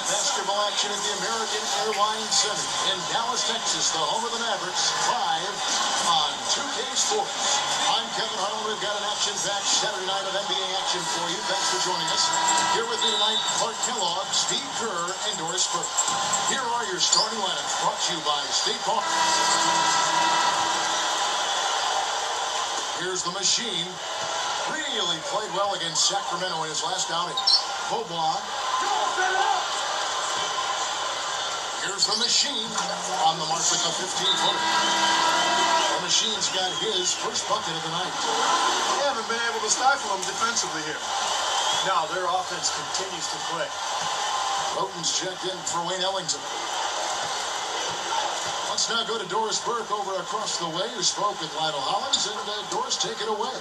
Basketball action at the American Airlines Center in Dallas, Texas, the home of the Mavericks, live on 2K Sports. I'm Kevin Harlan. We've got an action-packed Saturday night of NBA action for you. Thanks for joining us. Here with me tonight, Clark Kellogg, Steve Kerr, and Doris Burke. Here are your starting lineups, brought to you by State Farm. Here's the machine. Really played well against Sacramento in his last outing. Beaubois. Here's the machine on the mark with the 15-footer. The machine's got his first bucket of the night. They haven't been able to stifle him defensively here. Now their offense continues to play. Roten's checked in for Wayne Ellington. Let's now go to Doris Burke over across the way, who spoke with Lionel Hollins, and Doris, take it away.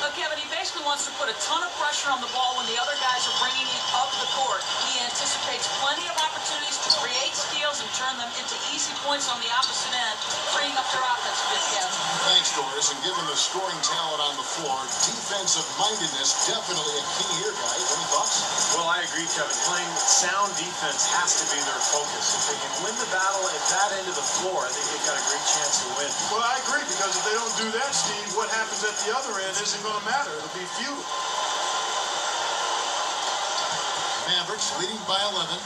Look, Kevin, he basically wants to put a ton of pressure on the ball when the other guys are bringing it up the court. He anticipates plenty of opportunities to create steals and turn them into easy points on the opposite end, freeing up their offense a bit, Kevin. Thanks, Doris. And given the scoring talent on the floor, defensive mindedness definitely a key here, guys. Any thoughts? Well, I agree, Kevin. Playing sound defense has to be their focus. If they can win the battle at that end of the floor, I think they've got a great chance to win. Well, I agree, because if they don't do that, Steve, what happens at the other end isn't going to matter. It'll be futile. Mavericks leading by 11.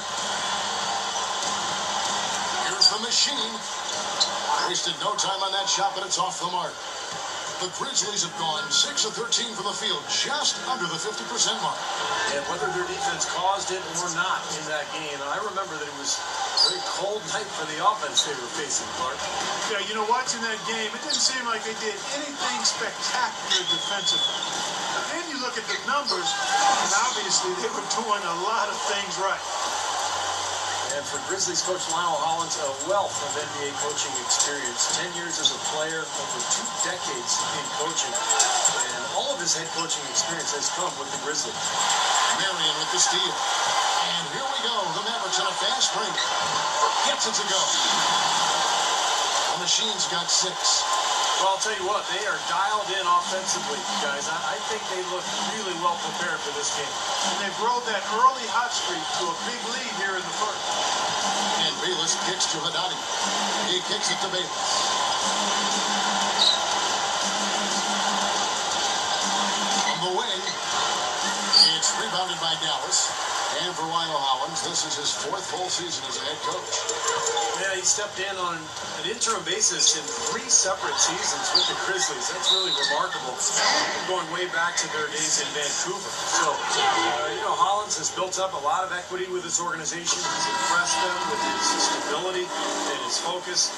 Here's the machine. Wasted no time on that shot, but it's off the mark. The Grizzlies have gone 6 of 13 from the field, just under the 50% mark. And whether their defense caused it or not in that game, I remember that it was a very cold night for the offense they were facing, Clark. Yeah, you know, watching that game, it didn't seem like they did anything spectacular defensively. Then you look at the numbers, and obviously they were doing a lot of things right. And for Grizzlies coach Lionel Hollins, a wealth of NBA coaching experience. 10 years as a player, over 2 decades in coaching. And all of his head coaching experience has come with the Grizzlies. Marion with the steal. And here we go. The Mavericks on a fast break. Gets it to go. The machine's got 6. Well, I'll tell you what, they are dialed in offensively, guys. I think they look really well prepared for this game. And they've rode that early hot streak to a big lead here in the first. And Bayless kicks to Haddadi. He kicks it to Bayless. On the wing, it's rebounded by Dallas. And for Lionel Hollins, this is his 4th full season as a head coach. Yeah, he stepped in on an interim basis in 3 separate seasons with the Grizzlies. That's really remarkable, going way back to their days in Vancouver. So, Hollins has built up a lot of equity with his organization. He's impressed them with his stability and his focus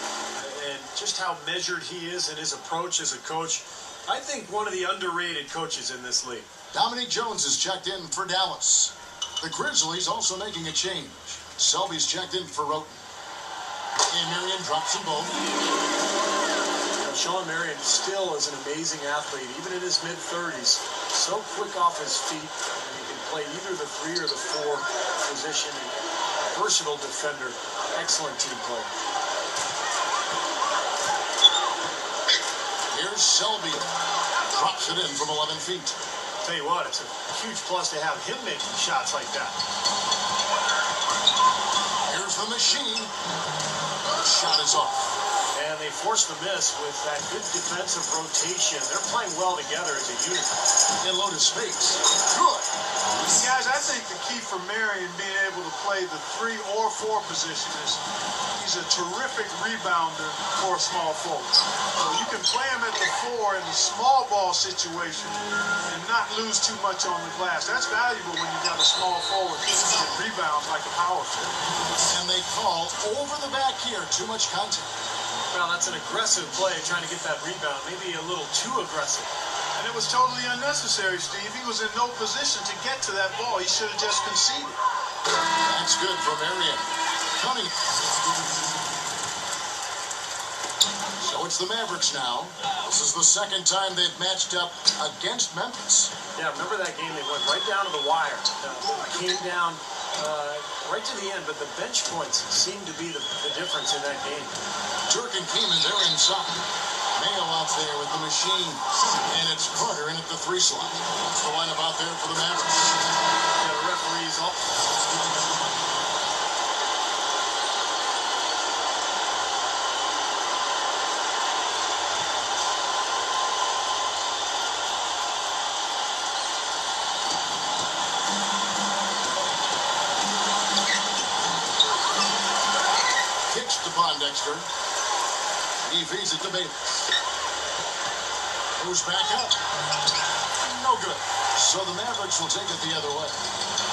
and just how measured he is in his approach as a coach. I think one of the underrated coaches in this league. Dominique Jones is checked in for Dallas. The Grizzlies also making a change. Selby's checked in for Roten. And Marion drops them both. Shawn Marion still is an amazing athlete, even in his mid-30s. So quick off his feet, and he can play either the 3 or the 4 position. Versatile defender, excellent team player. Here's Selby. Drops it in from 11 feet. Tell you what, it's a huge plus to have him making shots like that. Here's the machine. Shot is off. And they forced the miss with that good defensive rotation. They're playing well together as a unit. In loaded space. Good. Guys, I think the key for Marion being able to play the 3 or 4 position is he's a terrific rebounder for a small forward. So you can play him at the 4 in the small ball situation and not lose too much on the glass. That's valuable when you've got a small forward that rebounds like a power forward. And they call over the back here. Too much contact. Well, that's an aggressive play, trying to get that rebound. Maybe a little too aggressive. And it was totally unnecessary, Steve. He was in no position to get to that ball. He should have just conceded. That's good for Marion. Coming. So it's the Mavericks now. This is the 2nd time they've matched up against Memphis. Yeah, remember that game? They went right down to the wire. Came down right to the end, but the bench points seem to be the difference in that game. Turk and Keeman, they're inside. Mayo out there with the machine. And it's Carter in at the 3 slot. What's the lineup out there for the Mavericks? Yeah, the referees all... pitch to Pondexter. He feeds it to Bayless. Goes back up. No good. So the Mavericks will take it the other way.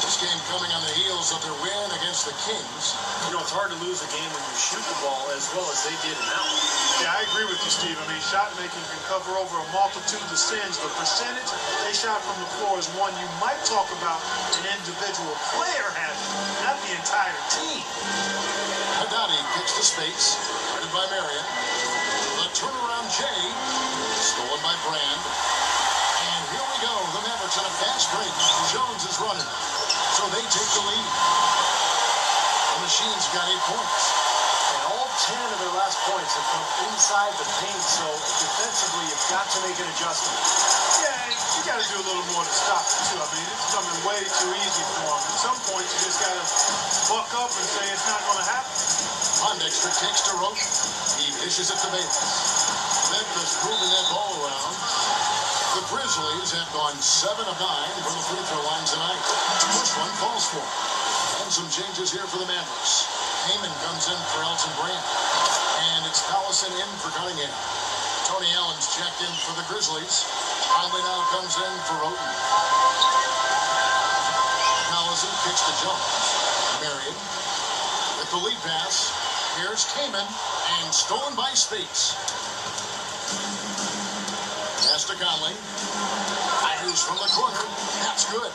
This game coming on the heels of their win against the Kings. You know, it's hard to lose a game when you shoot the ball as well as they did in that one. Yeah, I agree with you, Steve. I mean, shot making can cover over a multitude of sins. The percentage they shot from the floor is one you might talk about an individual player having, not the entire team. Haddadi kicks to space, guarded by Marion. The turnaround J, stolen by Brand. And here we go. The Mavericks on a fast break. Jones is running. So they take the lead. The Machine's got 8 points. And all 10 of their last points have come inside the paint, so defensively you've got to make an adjustment. Yeah, you got to do a little more to stop it, too. I mean, it's coming way too easy for them. At some point, you just got to buck up and say it's not going to happen. Pondexter takes to Rote. He dishes it to Bayless. Memphis moving that ball around. The Grizzlies have gone 7 of 9 from the free throw line tonight. First one falls for. And some changes here for the Mavericks. Heyman comes in for Elton Brand. And it's Collison in for Cunningham. Tony Allen's checked in for the Grizzlies. Conley now comes in for Roten. Collison kicks to Jones. Marion with the lead pass. Here's Kaman, and stolen by Speaks. Pass to Conley. Fires from the corner. That's good.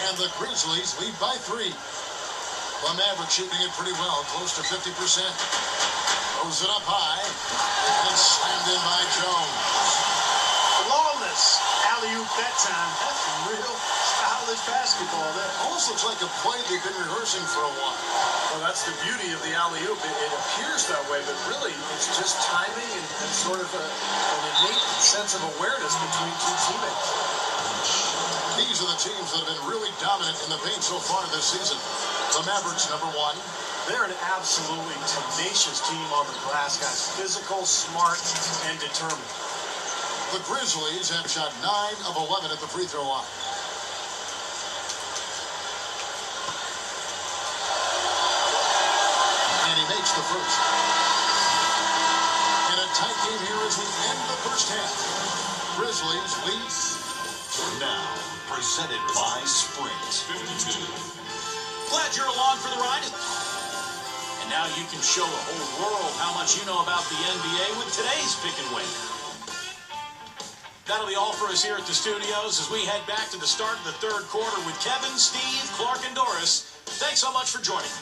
And the Grizzlies lead by 3. The Mavericks shooting it pretty well, close to 50%. Throws it up high, and slammed in by Jones. Flawless alley-oop that time. That's some real stylish basketball there. Almost looks like a play they've been rehearsing for a while. Well, that's the beauty of the alley-oop. It appears that way, but really it's just timing and sort of an innate sense of awareness between two teammates. These are the teams that have been really dominant in the paint so far this season. The Mavericks, number 1. They're an absolutely tenacious team on the glass, guys. Physical, smart, and determined. The Grizzlies have shot 9 of 11 at the free throw line. And he makes the first. In a tight game here as we end the first half. Grizzlies lead. Now, presented by Sprint. 52. Glad you're along for the ride. And now you can show the whole world how much you know about the NBA with today's Pick and Win. That'll be all for us here at the studios as we head back to the start of the third quarter with Kevin, Steve, Clark, and Doris. Thanks so much for joining me.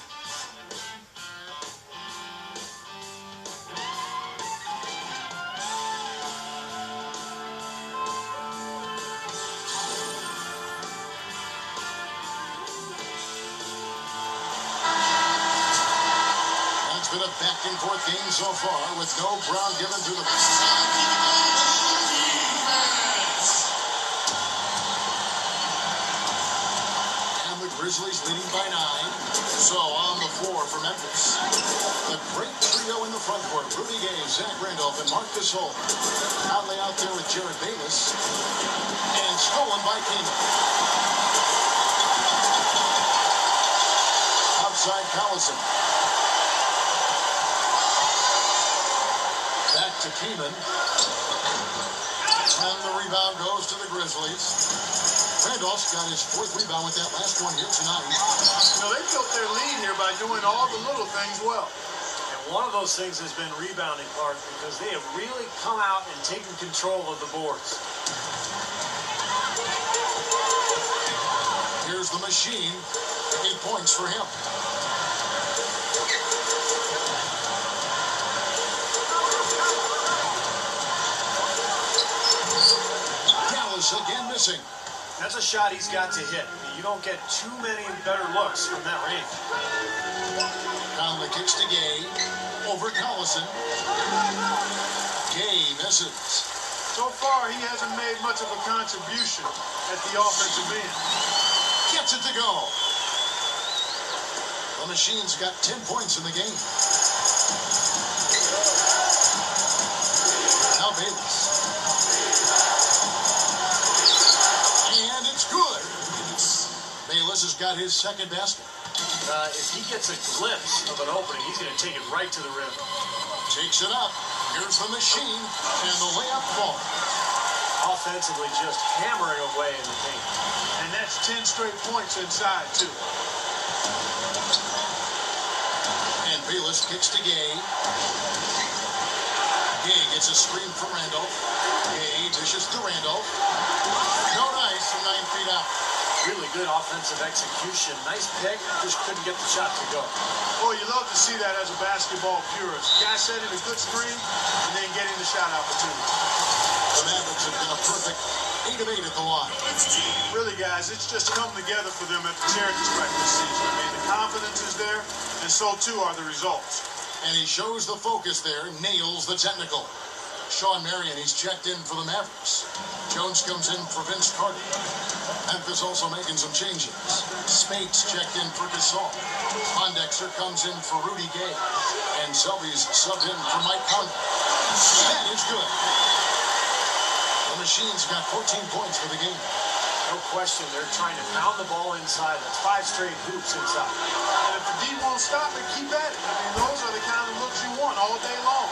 It's been a back-and-forth game so far with no ground given to the... Grizzlies leading by 9. So on the floor for Memphis. The great trio in the front court. Rudy Gay, Zach Randolph, and Marc Gasol. Conley out there with Jared Bayless. And stolen by Kaman. Outside Collison. Back to Kaman. And the rebound goes to the Grizzlies. Randolph's got his 4th rebound with that last one here tonight. You know, they built their lead here by doing all the little things well. And one of those things has been rebounding, Clark, because they have really come out and taken control of the boards. Here's the Machine. 8 points for him. Dallas again missing. That's a shot he's got to hit. You don't get too many better looks from that range. Conley kicks to Gay. Over Collison. Gay misses. So far, he hasn't made much of a contribution at the offensive end. Gets it to go. The Machine's got 10 points in the game. Now Bayless. And it's good. Bayless has got his 2nd basket. if he gets a glimpse of an opening, he's going to take it right to the rim. Takes it up. Here's the machine, and the layup falls. Offensively, just hammering away in the paint. And that's 10 straight points inside, too. And Bayless kicks to Gay. Gay gets a screen from Randolph. Gay dishes to Randolph. No nice from 9 feet out. Really good offensive execution. Nice pick, just couldn't get the shot to go. Oh, you love to see that as a basketball purist. Guy setting a good screen and then getting the shot opportunity. The Mavericks have been a perfect 8 of 8 at the line. Really, guys, it's just come together for them at the charity stripe this season. I mean, the confidence is there, and so too are the results. And he shows the focus there, nails the technical. Sean Marion, he's checked in for the Mavericks. Jones comes in for Vince Carter. Memphis also making some changes. Spates checked in for Gasol. Pondexter comes in for Rudy Gay. And Selby's subbed in for Mike Conley. That is good. The Machine's got 14 points for the game. No question, they're trying to pound the ball inside. That's 5 straight hoops inside. And if the D won't stop it, keep at it. I mean, those are the kind of looks you want all day long.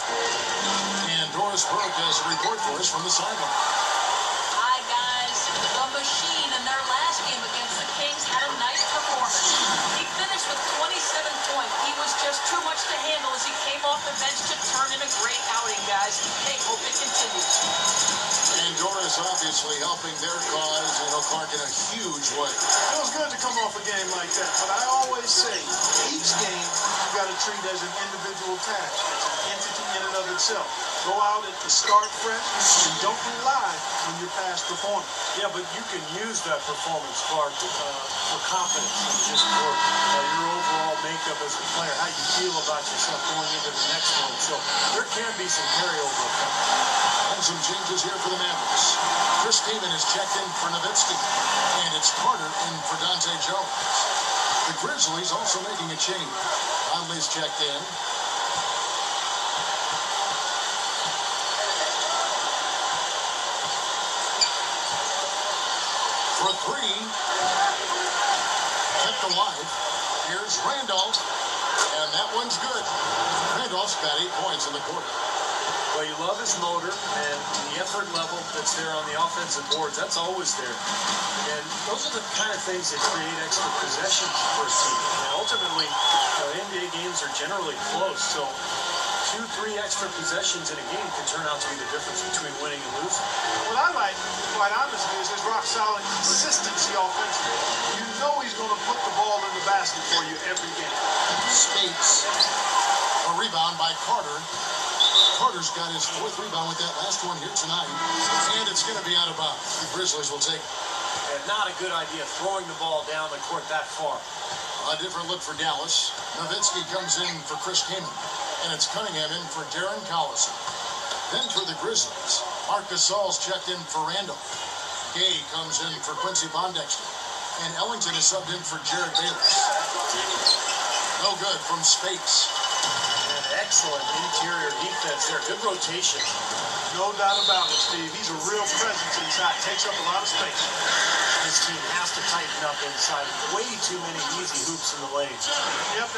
And Doris Burke has a report for us from the sideline. Hi, guys. The Machine in their last game against the Kings had a nice performance. He finished with 27 points. He was just too much to handle as he came off the bench to turn in a great outing, guys. They hope it continues. And Doris obviously helping their cause, Clark, in a huge way. It was good to come off a game like that, but I always say each game you got to treat as an individual task. It's an entity in and of itself. Go out at the start fresh and don't rely on your past performance. Yeah, but you can use that performance, Clark, for confidence and just for your overall makeup as a player, how you feel about yourself going into the next one. So there can be some carryover effect. And some changes here for the Mavericks. Chris Kaman is checked in for Nowitzki. And it's Carter in for Dante Jones. The Grizzlies also making a change. Conley's checked in. For 3. Kept alive. Here's Randolph. And that one's good. Randolph's got 8 points in the quarter. Well, you love his motor and the effort level that's there on the offensive boards. That's always there. And those are the kind of things that create extra possessions for a team. And ultimately, NBA games are generally close. So 2-3 extra possessions in a game can turn out to be the difference between winning and losing. What I like, quite honestly, is his rock-solid consistency offensively. You know he's going to put the ball in the basket for you every game. Spates. A rebound by Carter. Carter's got his 4th rebound with that last one here tonight. And it's going to be out of bounds. The Grizzlies will take it. And not a good idea throwing the ball down the court that far. A different look for Dallas. Nowitzki comes in for Chris Kaman. And it's Cunningham in for Darren Collison. Then for the Grizzlies, Marc Gasol's checked in for Randall. Gay comes in for Quincy Pondexter. And Ellington is subbed in for Jared Bayless. No good from Spates. Excellent interior defense there. Good rotation. No doubt about it, Steve. He's a real presence inside. Takes up a lot of space. This team has to tighten up inside. Way too many easy hoops in the lane. Yep.